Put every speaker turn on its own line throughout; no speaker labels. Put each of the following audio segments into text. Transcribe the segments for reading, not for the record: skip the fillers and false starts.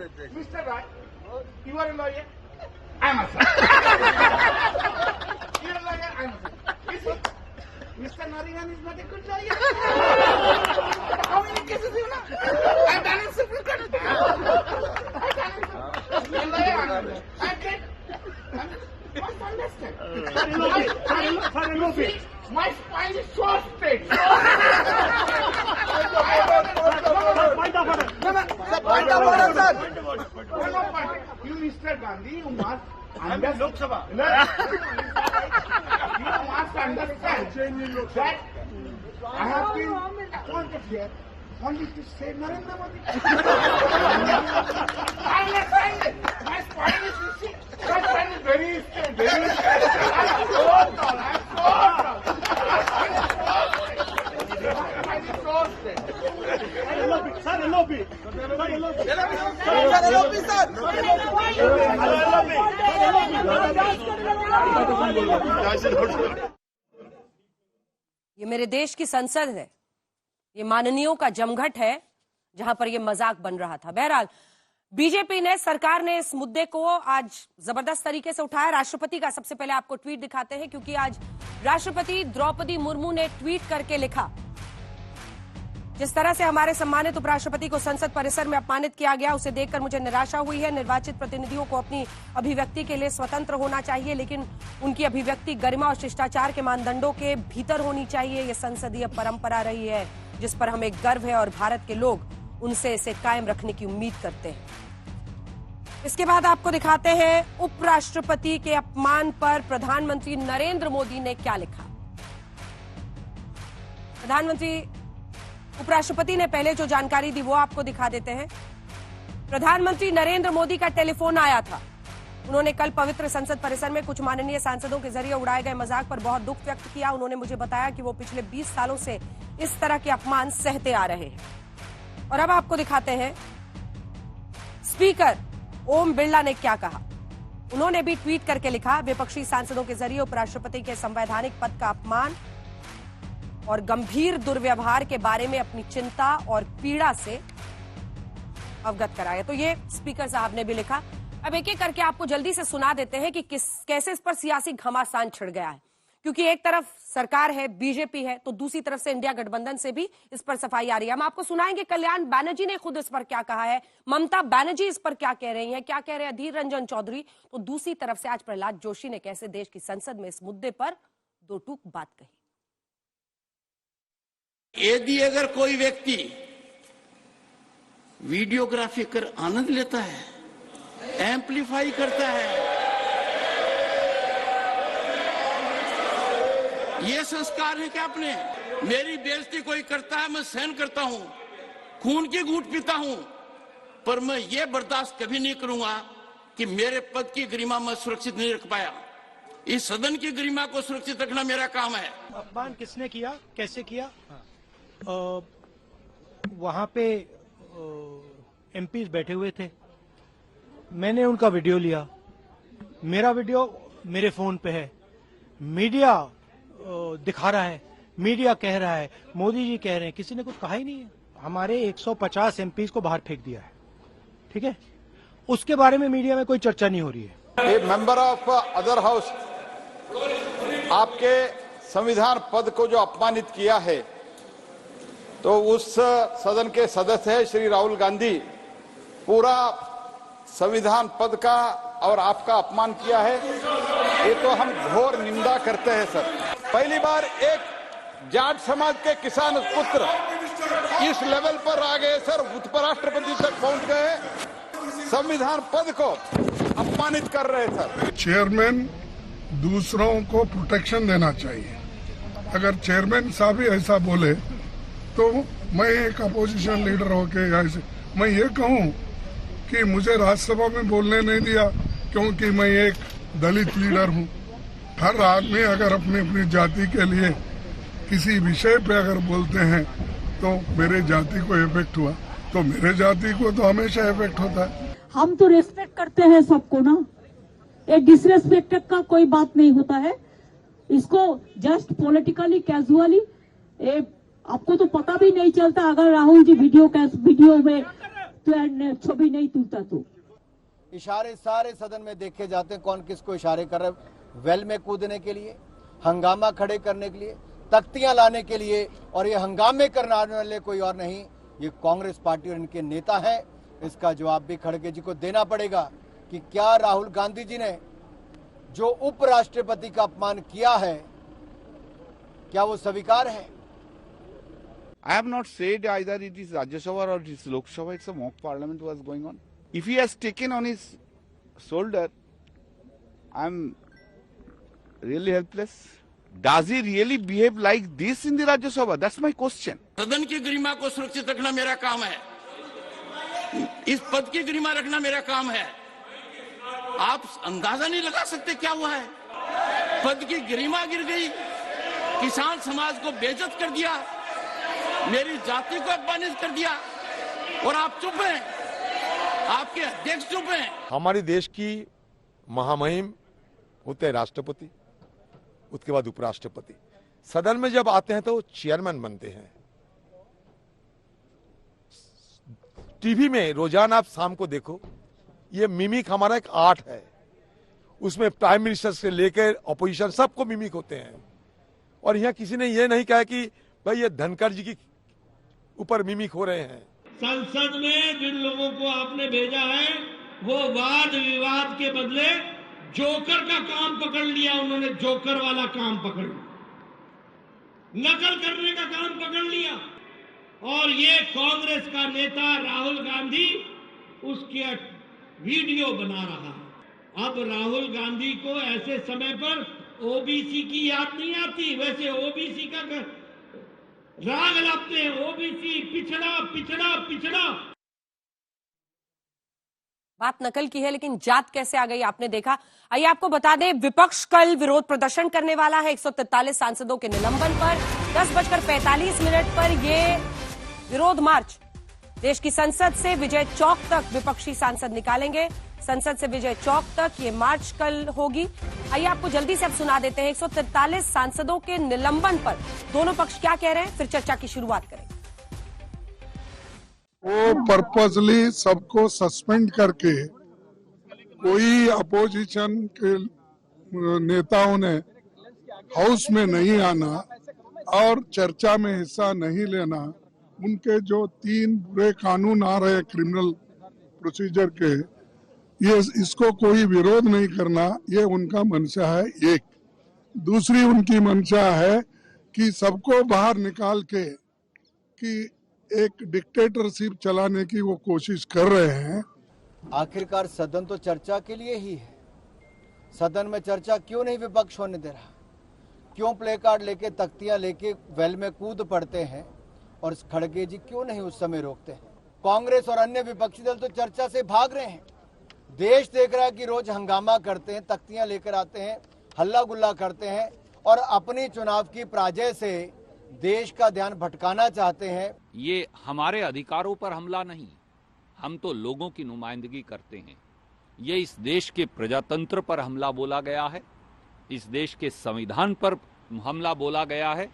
Mr. Rai, you are a lawyer. I am a son. You are a lawyer. I am a son. You see, Mr. Nariman is not a good lawyer. How many cases you know? I have done in Supreme Court. I have done in Supreme Court. You are a lawyer. I am dead. Must understand. My spine is so straight. You, Mr. Gandhi, you must understand. You must understand that I have been appointed here only to save Narendra Modi. I'm not trying it. My spine is, you see, my spine is very straight, very straight. I'm so tall.
ये मेरे देश की संसद है, ये माननीयों का जमघट है जहां पर ये मजाक बन रहा था। बहरहाल बीजेपी ने, सरकार ने इस मुद्दे को आज जबरदस्त तरीके से उठाया। राष्ट्रपति का सबसे पहले आपको ट्वीट दिखाते हैं, क्योंकि आज राष्ट्रपति द्रौपदी मुर्मू ने ट्वीट करके लिखा, जिस तरह से हमारे सम्मानित उपराष्ट्रपति को संसद परिसर में अपमानित किया गया, उसे देखकर मुझे निराशा हुई है। निर्वाचित प्रतिनिधियों को अपनी अभिव्यक्ति के लिए स्वतंत्र होना चाहिए, लेकिन उनकी अभिव्यक्ति गरिमा और शिष्टाचार के मानदंडों के भीतर होनी चाहिए। ये संसदीय परंपरा रही है जिस पर हमें गर्व है और भारत के लोग उनसे इसे कायम रखने की उम्मीद करते हैं। इसके बाद आपको दिखाते हैं उपराष्ट्रपति के अपमान पर प्रधानमंत्री नरेंद्र मोदी ने क्या लिखा। उपराष्ट्रपति ने पहले जो जानकारी दी वो आपको दिखा देते हैं। प्रधानमंत्री नरेंद्र मोदी का टेलीफोन आया था। उन्होंने कल पवित्र संसद परिसर में कुछ माननीय सांसदों के जरिए उड़ाए गए मजाक पर बहुत दुख व्यक्त किया। उन्होंने मुझे बताया कि वो पिछले 20 सालों से इस तरह के अपमान सहते आ रहे हैं। और अब आपको दिखाते हैं स्पीकर ओम बिरला ने क्या कहा। उन्होंने भी ट्वीट करके लिखा, विपक्षी सांसदों के जरिए उपराष्ट्रपति के संवैधानिक पद का अपमान और गंभीर दुर्व्यवहार के बारे में अपनी चिंता और पीड़ा से अवगत कराया। तो ये स्पीकर साहब ने भी लिखा। अब एक एक करके आपको जल्दी से सुना देते हैं कि कैसे इस पर सियासी घमासान छिड़ गया है, क्योंकि एक तरफ सरकार है, बीजेपी है, तो दूसरी तरफ से इंडिया गठबंधन से भी इस पर सफाई आ रही है। हम आपको सुनाएंगे कल्याण बैनर्जी ने खुद इस पर क्या कहा है, ममता बनर्जी इस पर क्या कह रही हैं, क्या कह रहे हैं अधीर रंजन चौधरी, तो दूसरी तरफ से आज प्रहलाद जोशी ने कैसे देश की संसद में इस मुद्दे पर दो टूक बात कही।
यदि अगर कोई व्यक्ति वीडियोग्राफी कर आनंद लेता है, एम्पलीफाई करता है, ये संस्कार है क्या अपने? मेरी बेइज्जती कोई करता है, मैं सहन करता हूं, खून की घूंट पीता हूं, पर मैं ये बर्दाश्त कभी नहीं करूंगा कि मेरे पद की गरिमा मैं सुरक्षित नहीं रख पाया। इस सदन की गरिमा को सुरक्षित रखना मेरा काम है।
अपमान किसने किया, कैसे किया? वहां पे एमपीज बैठे हुए थे, मैंने उनका वीडियो लिया, मेरा वीडियो मेरे फोन पे है, मीडिया दिखा रहा है, मीडिया कह रहा है, मोदी जी कह रहे हैं, किसी ने कुछ कहा ही नहीं है। हमारे 150 एमपीज को बाहर फेंक दिया है, ठीक है, उसके बारे में मीडिया में कोई चर्चा नहीं हो रही है।
ए मेंबर ऑफ अदर हाउस, आपके संविधान पद को जो अपमानित किया है, तो उस सदन के सदस्य है श्री राहुल गांधी, पूरा संविधान पद का और आपका अपमान किया है, ये तो हम घोर निंदा करते हैं सर। पहली बार एक जाट समाज के किसान पुत्र इस लेवल पर आ गए सर, उपराष्ट्रपति तक पहुंच गए, संविधान पद को अपमानित कर रहे सर।
चेयरमैन दूसरों को प्रोटेक्शन देना चाहिए। अगर चेयरमैन साहब ही ऐसा बोले तो मैं एक अपोजिशन लीडर होके ऐसे मैं ये कहूं कि मुझे राज्यसभा में बोलने नहीं दिया क्योंकि मैं एक दलित लीडर हूं। हर आदमी अगर अपनी अपनी जाति के लिए किसी विषय पे अगर बोलते हैं तो मेरे जाति को इफेक्ट हुआ, तो मेरे जाति को तो हमेशा इफेक्ट होता है।
हम तो रेस्पेक्ट करते हैं सबको ना, ये डिसरेस्पेक्ट का कोई बात नहीं होता है। इसको जस्ट पॉलिटिकली कैजुअली, आपको तो पता भी नहीं चलता अगर राहुल जी वीडियो में तो छवि नहीं टूटता। तो
इशारे सारे सदन में देखे जाते हैं, कौन किसको इशारे कर रहा है, वेल में कूदने के लिए, हंगामा खड़े करने के लिए, तख्तियां लाने के लिए, और ये हंगामे करने वाले कोई और नहीं, ये कांग्रेस पार्टी और इनके नेता हैं। इसका जवाब भी खड़गे जी को देना पड़ेगा कि क्या राहुल गांधी जी ने जो उपराष्ट्रपति का अपमान किया है, क्या वो स्वीकार है?
I have not said either it is Rajya Sabha or it is Lok Sabha, it's a mock parliament was going on. If he has taken on his shoulder, I am really helpless. Does he really behave like this in the Rajya Sabha? That's my question.
सदन की गरिमा को सुरक्षित रखना मेरा काम है, इस पद की गरिमा रखना मेरा काम है। आप अंदाजा नहीं लगा सकते क्या हुआ है। पद की गरिमा गिर गई, किसान समाज को बेइज्जत कर दिया, मेरी जाति को अपमानित कर दिया, और आप चुप हैं, आपके अध्यक्ष चुप हैं।
हमारे देश की महामहिम होते हैं राष्ट्रपति, उसके बाद उपराष्ट्रपति। सदन में जब आते हैं तो चेयरमैन बनते हैं। टीवी में रोजाना आप शाम को देखो, ये मिमिक हमारा एक आर्ट है, उसमें प्राइम मिनिस्टर से लेकर अपोजिशन सबको मिमिक होते हैं। और यहाँ किसी ने ये नहीं कहा कि भाई ये धनखड़ जी की ऊपर मिमिक हो रहे हैं।
संसद में जिन लोगों को आपने भेजा है वो वाद विवाद के बदले जोकर का काम पकड़ लिया, उन्होंने जोकर वाला काम पकड़ लिया, नकल करने का काम पकड़ लिया। और ये कांग्रेस का नेता राहुल गांधी उसके वीडियो बना रहा है। अब राहुल गांधी को ऐसे समय पर ओबीसी की याद नहीं आती, वैसे ओबीसी का राग लाते हैं, ओबीसी पिछड़ा पिछड़ा पिछड़ा।
बात नकल की है, लेकिन जात कैसे आ गई आपने देखा। आइए आपको बता दें, विपक्ष कल विरोध प्रदर्शन करने वाला है 143 सांसदों के निलंबन पर। 10:45 पर ये विरोध मार्च देश की संसद से विजय चौक तक विपक्षी सांसद निकालेंगे। संसद से विजय चौक तक ये मार्च कल होगी। आइए आपको जल्दी से अब सुना देते हैं 143 सांसदों के निलंबन पर दोनों पक्ष क्या कह रहे हैं, फिर चर्चा की शुरुआत करें।
वो पर्पसली सबको सस्पेंड करके कोई अपोजिशन के नेताओं ने हाउस में नहीं आना और चर्चा में हिस्सा नहीं लेना, उनके जो 3 बुरे कानून आ रहे क्रिमिनल प्रोसीजर के, ये इसको कोई विरोध नहीं करना, ये उनका मंशा है। एक दूसरी उनकी मंशा है कि सबको बाहर निकाल के कि एक डिक्टेटरशिप चलाने की वो कोशिश कर रहे हैं।
आखिरकार सदन तो चर्चा के लिए ही है, सदन में चर्चा क्यों नहीं विपक्ष होने दे रहा? क्यों प्ले कार्ड लेके तख्तियां लेके वेल में कूद पड़ते हैं और खड़गे जी क्यों नहीं उस समय रोकते हैं? कांग्रेस और अन्य विपक्षी दल तो चर्चा से भाग रहे हैं। देश देख रहा है कि रोज हंगामा करते हैं, तख्तियां लेकर आते हैं, हल्ला गुल्ला करते हैं और अपनी चुनाव की पराजय से देश का ध्यान भटकाना चाहते हैं।
ये हमारे अधिकारों पर हमला नहीं, हम तो लोगों की नुमाइंदगी करते हैं। ये इस देश के प्रजातंत्र पर हमला बोला गया है, इस देश के संविधान पर हमला बोला गया है,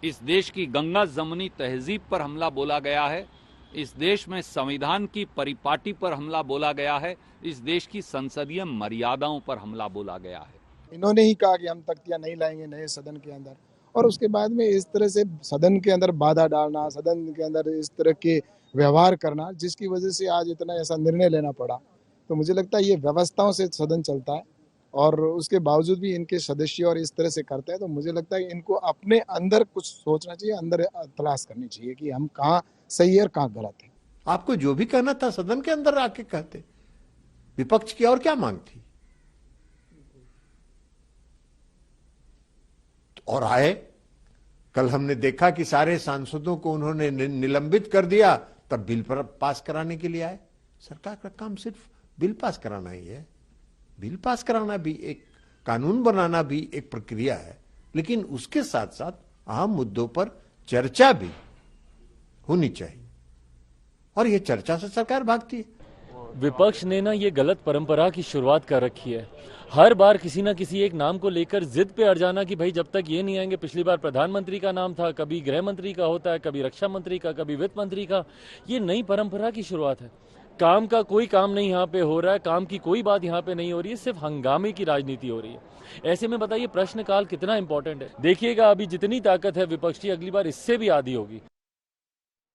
इस देश की गंगा जमनी तहजीब पर हमला बोला गया है, इस देश में संविधान की परिपाटी पर हमला बोला गया है, इस देश की संसदीय मर्यादाओं पर हमला बोला गया है।
इन्होंने ही कहा कि हम तख्तियां नहीं लाएंगे नए सदन के अंदर, और उसके बाद में इस तरह से सदन के अंदर बाधा डालना, सदन के अंदर इस तरह के व्यवहार करना, जिसकी वजह से आज इतना ऐसा निर्णय लेना पड़ा। तो मुझे लगता है ये व्यवस्थाओं से सदन चलता है और उसके बावजूद भी इनके सदस्य और इस तरह से करते हैं। तो मुझे लगता है इनको अपने अंदर कुछ सोचना चाहिए, अंदर तलाश करनी चाहिए कि हम कहाँ सही है और कहाँ गलत है।
आपको जो भी कहना था सदन के अंदर आके कहते, विपक्ष की और क्या मांग थी? और आए, कल हमने देखा कि सारे सांसदों को उन्होंने निलंबित कर दिया, तब बिल पर पास कराने के लिए आए। सरकार का काम सिर्फ बिल पास कराना ही है। बिल पास कराना भी एक कानून बनाना भी एक प्रक्रिया है, लेकिन उसके साथ साथ अहम मुद्दों पर चर्चा भी होनी चाहिए, और यह चर्चा से सरकार भागती है।
विपक्ष ने ना ये गलत परंपरा की शुरुआत कर रखी है। हर बार किसी ना किसी एक नाम को लेकर जिद पे अड़ जाना कि भाई जब तक ये नहीं आएंगे, पिछली बार प्रधानमंत्री का नाम था, कभी गृह मंत्री का होता है, कभी रक्षा मंत्री का, कभी वित्त मंत्री का। ये नई परंपरा की शुरुआत है। काम का कोई काम नहीं यहाँ पे हो रहा है, काम की कोई बात यहाँ पे नहीं हो रही है, सिर्फ हंगामे की राजनीति हो रही है। ऐसे में बताइए प्रश्नकाल कितना इंपॉर्टेंट है। देखिएगा अभी जितनी ताकत है विपक्ष की, अगली बार इससे भी आधी होगी।